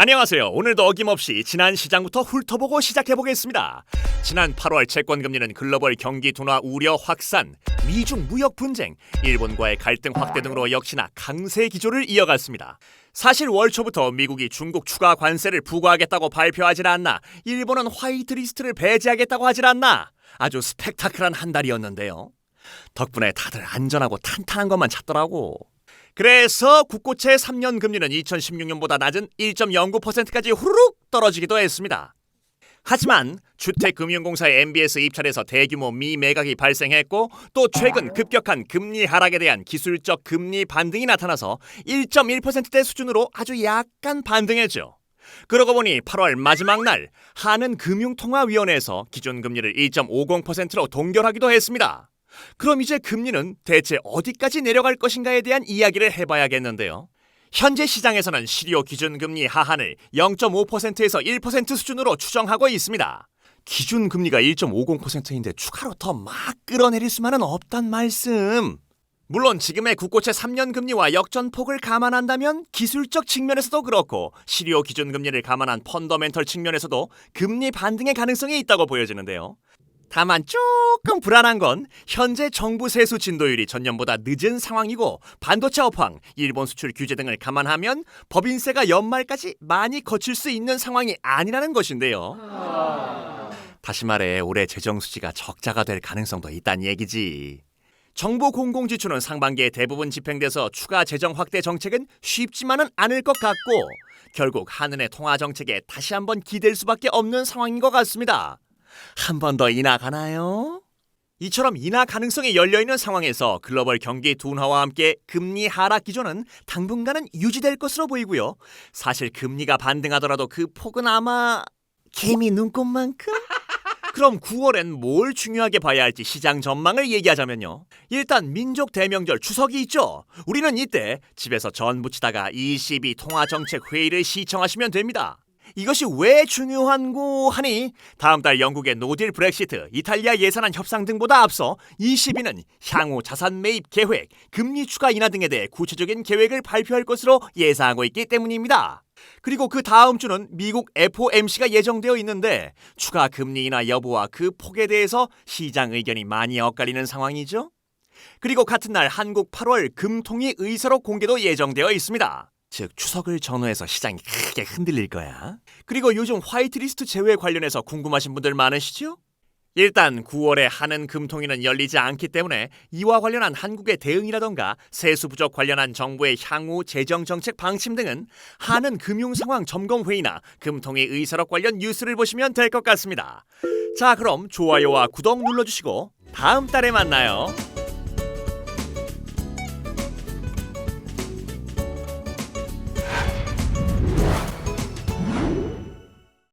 안녕하세요. 오늘도 어김없이 지난 시장부터 훑어보고 시작해보겠습니다. 지난 8월 채권금리는 글로벌 경기 둔화 우려 확산, 미중 무역 분쟁, 일본과의 갈등 확대 등으로 역시나 강세 기조를 이어갔습니다. 사실 월 초부터 미국이 중국 추가 관세를 부과하겠다고 발표하질 않나, 일본은 화이트리스트를 배제하겠다고 하질 않나, 아주 스펙타클한 한 달이었는데요. 덕분에 다들 안전하고 탄탄한 것만 찾더라고. 그래서 국고채 3년 금리는 2016년보다 낮은 1.09%까지 후루룩 떨어지기도 했습니다. 하지만 주택금융공사의 MBS 입찰에서 대규모 미매각이 발생했고, 또 최근 급격한 금리 하락에 대한 기술적 금리 반등이 나타나서 1.1%대 수준으로 아주 약간 반등했죠. 그러고 보니 8월 마지막 날 한은금융통화위원회에서 기준금리를 1.50%로 동결하기도 했습니다. 그럼 이제 금리는 대체 어디까지 내려갈 것인가에 대한 이야기를 해봐야겠는데요. 현재 시장에서는 실효 기준금리 하한을 0.5%에서 1% 수준으로 추정하고 있습니다. 기준금리가 1.50%인데 추가로 더 막 끌어내릴 수만은 없단 말씀. 물론 지금의 국고채 3년 금리와 역전폭을 감안한다면 기술적 측면에서도 그렇고 실효 기준금리를 감안한 펀더멘털 측면에서도 금리 반등의 가능성이 있다고 보여지는데요. 다만 조금 불안한 건 현재 정부 세수 진도율이 전년보다 늦은 상황이고, 반도체 업황, 일본 수출 규제 등을 감안하면 법인세가 연말까지 많이 거칠 수 있는 상황이 아니라는 것인데요. 다시 말해 올해 재정 수지가 적자가 될 가능성도 있다는 얘기지. 정부 공공지출은 상반기에 대부분 집행돼서 추가 재정 확대 정책은 쉽지만은 않을 것 같고, 결국 한은의 통화 정책에 다시 한번 기댈 수밖에 없는 상황인 것 같습니다. 한 번 더 인하 가나요? 이처럼 인하 가능성이 열려있는 상황에서 글로벌 경기 둔화와 함께 금리 하락 기조는 당분간은 유지될 것으로 보이고요. 사실 금리가 반등하더라도 그 폭은 아마 개미 눈곱만큼? 그럼 9월엔 뭘 중요하게 봐야 할지 시장 전망을 얘기하자면요. 일단 민족 대명절 추석이 있죠. 우리는 이때 집에서 전 부치다가 22 통화정책 회의를 시청하시면 됩니다. 이것이 왜 중요한고 하니, 다음 달 영국의 노딜 브렉시트, 이탈리아 예산안 협상 등보다 앞서 22는 향후 자산 매입 계획, 금리 추가 인하 등에 대해 구체적인 계획을 발표할 것으로 예상하고 있기 때문입니다. 그리고 그 다음 주는 미국 FOMC가 예정되어 있는데, 추가 금리 인하 여부와 그 폭에 대해서 시장 의견이 많이 엇갈리는 상황이죠. 그리고 같은 날 한국 8월 금통위 의서록 공개도 예정되어 있습니다. 즉 추석을 전후해서 시장이 크게 흔들릴 거야. 그리고 요즘 화이트리스트 제외 관련해서 궁금하신 분들 많으시죠? 일단 9월에 한은 금통위는 열리지 않기 때문에 이와 관련한 한국의 대응이라던가 세수 부족 관련한 정부의 향후 재정정책 방침 등은 한은 금융상황 점검회의나 금통위 의서록 관련 뉴스를 보시면 될 것 같습니다. 자, 그럼 좋아요와 구독 눌러주시고 다음 달에 만나요.